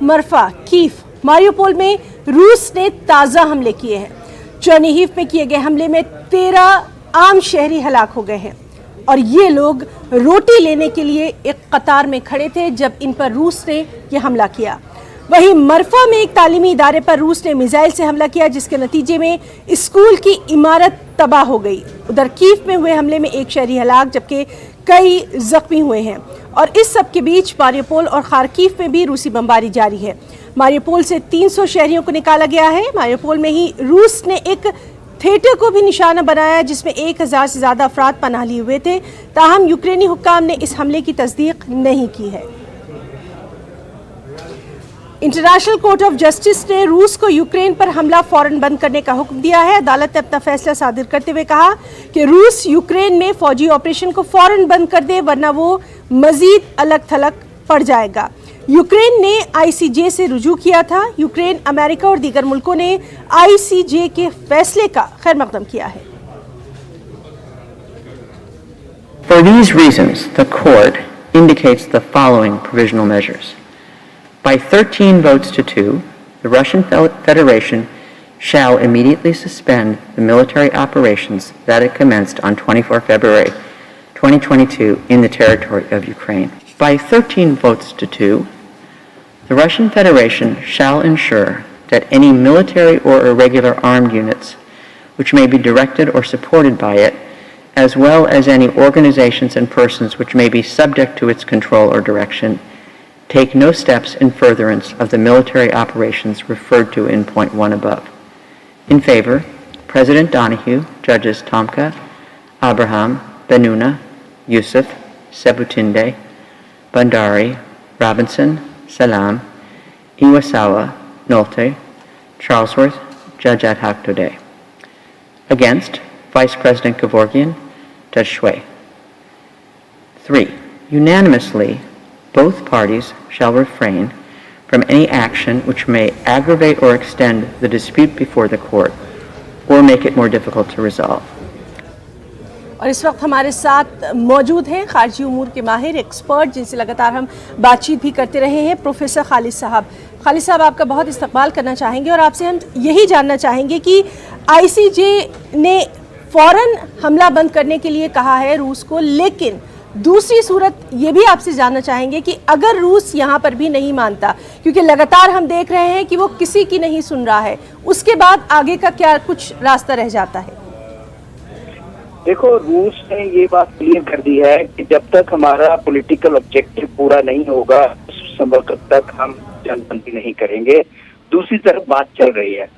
Marpha, Keefe, Mariupol में रूस ने ताज़ा हमले किए हैं। चर्निहिव में किए गए हमले में 13 आम शहरी हलाक हो गए हैं और ये लोग रोटी लेने के लिए एक कतार में खड़े थे जब इन पर रूस ने यह हमला किया। वहीं मरफा में एक तालीमी इदारे पर रूस ने मिसाइल से हमला किया जिसके नतीजे में स्कूल की इमारत तबाह हो गई। उधर कीव में हुए हमले में एक शहरी हलाक जबकि कई जख्मी हुए हैं और इस सब के बीच मारियोपोल और खार्किव में भी रूसी बमबारी जारी है। मारियोपोल से 300 शहरियों को निकाला गया है। मारियोपोल में ही रूस ने एक थिएटर को भी निशाना बनाया जिसमें 1000 से ज्यादा अफराद पनाह लिए हुए थे। ताहम यूक्रेनी हुक्काम ने इस हमले की तस्दीक नहीं की है। इंटरनेशनल कोर्ट ऑफ जस्टिस ने रूस को यूक्रेन पर हमला फौरन बंद करने का हुक्म दिया है। अदालत ने अपना फैसला सादिर करते हुए कहा कि रूस यूक्रेन में फौजी ऑपरेशन को फौरन बंद कर दे वरना वो मजीद अलग थलग पड़ जाएगा। यूक्रेन ने आईसीजे से रुजू किया था। यूक्रेन, अमेरिका और दीगर मुल्कों ने आईसीजे के फैसले का खैर मकदम किया है। For these reasons, the court indicates the following provisional measures. By 13 votes to 2, the Russian Federation shall immediately suspend the military operations that it commenced on 24 February 2022 in the territory of Ukraine. By 13 votes to 2, the Russian Federation shall ensure that any military or irregular armed units which may be directed or supported by it, as well as any organizations and persons which may be subject to its control or direction, take no steps in furtherance of the military operations referred to in point 1 above. In favor, President Donahue, Judges Tomka, Abraham, Benuna, Yusuf, Sebutinde, Bandari, Robinson, Salam, Iwasawa, Nolte, Charlesworth, Judge ad hoc Today. Against, Vice President Gevorgian, Judge Shui. 3. Unanimously, both parties shall refrain from any action which may aggravate or extend the dispute before the court or make it more difficult to resolve. और इस वक्त हमारे साथ मौजूद हैं खारजी उमूर के माहिर expert जिनसे लगातार हम बातचीत भी करते रहे हैं, प्रोफेसर खालिद साहब। खालिद साहब, आपका बहुत इस्तकबाल करना चाहेंगे और आपसे हम यही जानना चाहेंगे कि आईसीजे ने फ़ौरन हमला बंद करने के लिए कहा है रूस को, लेकिन दूसरी सूरत ये भी आपसे जानना चाहेंगे कि अगर रूस यहाँ पर भी नहीं मानता, क्योंकि लगातार हम देख रहे हैं कि वो किसी की नहीं सुन रहा है, उसके बाद आगे का क्या कुछ रास्ता रह जाता है? देखो, रूस ने ये बात क्लियर कर दी है कि जब तक हमारा पॉलिटिकल ऑब्जेक्टिव पूरा नहीं होगा उस समय तक हम जंगबंदी नहीं करेंगे। दूसरी तरफ बात चल रही है।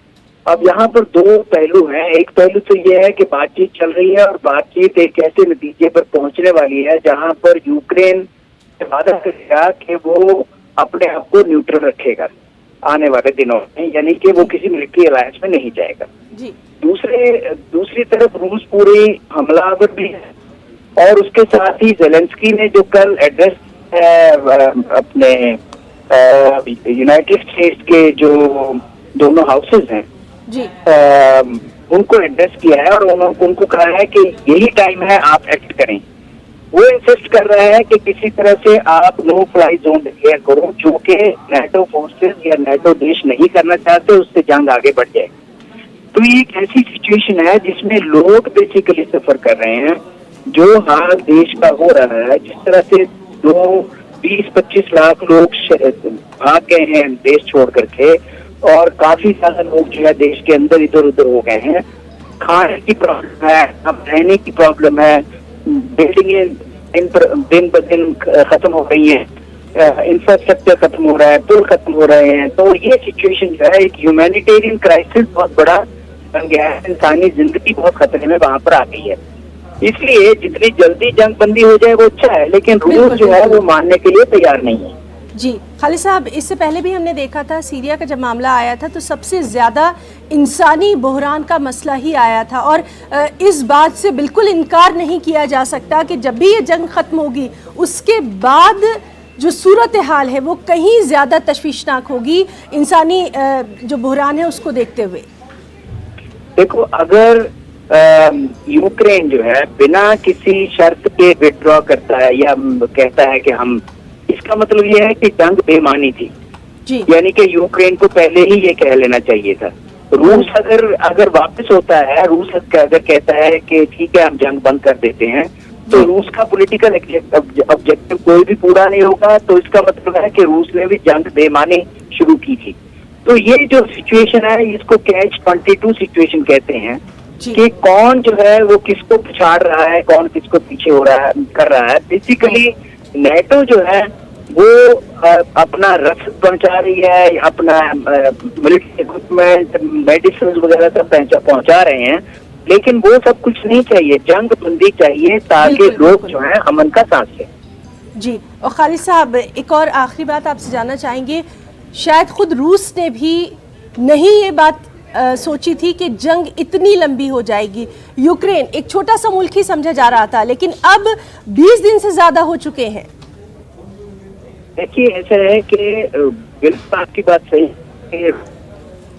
अब यहाँ पर दो पहलू हैं। एक पहलू तो ये है कि बातचीत चल रही है और बातचीत एक ऐसे नतीजे पर पहुंचने वाली है जहाँ पर यूक्रेन वादा करेगा कि वो अपने आप को न्यूट्रल रखेगा आने वाले दिनों में, यानी कि वो किसी मिलिट्री अलायंस में नहीं जाएगा जी। दूसरी तरफ रूस पूरी हमलावर भी है और उसके साथ ही ज़ेलेंस्की ने जो कल एड्रेस अपने यूनाइटेड स्टेट्स के जो दोनों हाउसेज हैं जी, उनको एड्रेस किया है और उनको कहा है कि यही टाइम है, आप एक्ट करें। वो इंसिस्ट कर रहे हैं कि किसी तरह से आप नो फ्लाई जोन डिक्लेयर करो, जो कि नेटो फोर्सेस या नेटो देश नहीं करना चाहते, उससे जंग आगे बढ़ जाए। तो ये एक ऐसी सिचुएशन है जिसमें लोग बेसिकली सफर कर रहे हैं। जो हाल देश का हो रहा है, जिस तरह से 20-25 लाख लोग भाग गए हैं देश छोड़ करके और काफी ज्यादा लोग जो है देश के अंदर इधर उधर हो गए हैं। खाने की प्रॉब्लम है, अब रहने की प्रॉब्लम है, बिल्डिंगें दिन ब दिन खत्म हो रही हैं, इंफ्रास्ट्रक्चर खत्म हो रहा है, पुल खत्म हो रहे हैं। तो ये सिचुएशन जो है एक ह्यूमैनिटेरियन क्राइसिस बहुत बड़ा बन गया है। इंसानी जिंदगी बहुत खतरे में वहां पर आ गई है। इसलिए जितनी जल्दी जंग बंदी हो जाए वो अच्छा है, लेकिन रूस जो है वो मानने के लिए तैयार नहीं है जी। खालिद साहब, इससे पहले भी हमने देखा था सीरिया का जब मामला आया था तो सबसे ज़्यादा इंसानी बहरान का मसला ही आया था और इस बात से बिल्कुल इनकार नहीं किया जा सकता कि जब भी ये जंग ख़त्म होगी उसके बाद जो सूरत हाल है वो कहीं ज़्यादा तशवीशनाक होगी इंसानी जो बहरान है उसको देखते हुए। देखो, अगर यूक्रेन जो है बिना किसी शर्त के विड्रॉ करता है या कहता है कि हम, इसका मतलब ये है कि जंग बेमानी थी। जी। यानी कि यूक्रेन को पहले ही ये कह लेना चाहिए था। रूस अगर वापस होता है, रूस अगर कहता है कि ठीक है हम जंग बंद कर देते हैं, तो रूस का पॉलिटिकल ऑब्जेक्टिव कोई भी पूरा नहीं होगा, तो इसका मतलब है कि रूस ने भी जंग बेमानी शुरू की थी। तो ये जो सिचुएशन है इसको कैच 22 सिचुएशन कहते हैं कि कौन जो है वो किसको पछाड़ रहा है, कौन किसको पीछे हो रहा है, कर रहा है। बेसिकली नेटो जो है वो अपना रसद पहुंचा रही है, अपना मिलिट्री इक्विपमेंट, मेडिसिन वगैरह सब पहुंचा रहे हैं, लेकिन वो सब कुछ नहीं चाहिए, जंग बंदी चाहिए ताकि लोग जो है अमन का सांस लें। जी। और खालिद साहब, एक और आखिरी बात आपसे जानना चाहेंगे, शायद खुद रूस ने भी नहीं ये बात सोची थी कि जंग इतनी लंबी हो जाएगी। यूक्रेन एक छोटा सा मुल्क ही समझा जा रहा था, लेकिन अब 20 दिन से ज्यादा हो चुके हैं। देखिए ऐसा है कि बिल्कुल आपकी बात सही है।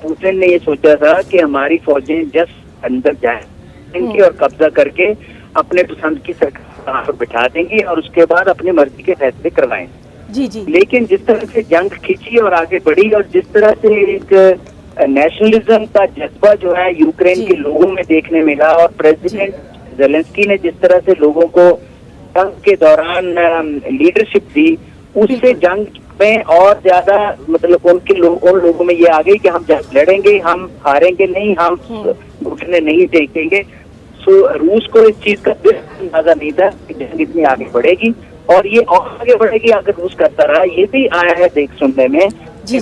पुतिन ने ये सोचा था कि हमारी फौजें जस्ट अंदर जाएंगी और कब्जा करके अपने पसंद की सरकार पर बिठा देंगी और उसके बाद अपनी मर्जी के फैसले करवाएंगे। जी जी। लेकिन जिस तरह से जंग खींची और आगे बढ़ी और जिस तरह से एक नेशनलिज्म का जज्बा जो है यूक्रेन के लोगों में देखने मिला और प्रेसिडेंट जेलेंस्की ने जिस तरह से लोगों को जंग के दौरान लीडरशिप दी, उससे जंग में और ज्यादा मतलब उन लोगों में ये आ गई कि हम जंग लड़ेंगे, हम हारेंगे नहीं, हम घुटने नहीं टेकेंगे। सो रूस को इस चीज का अंदाजा नहीं था कि जंग इतनी आगे बढ़ेगी और ये और आगे बढ़ेगी अगर रूस करता रहा। ये भी आया है देख सुनने में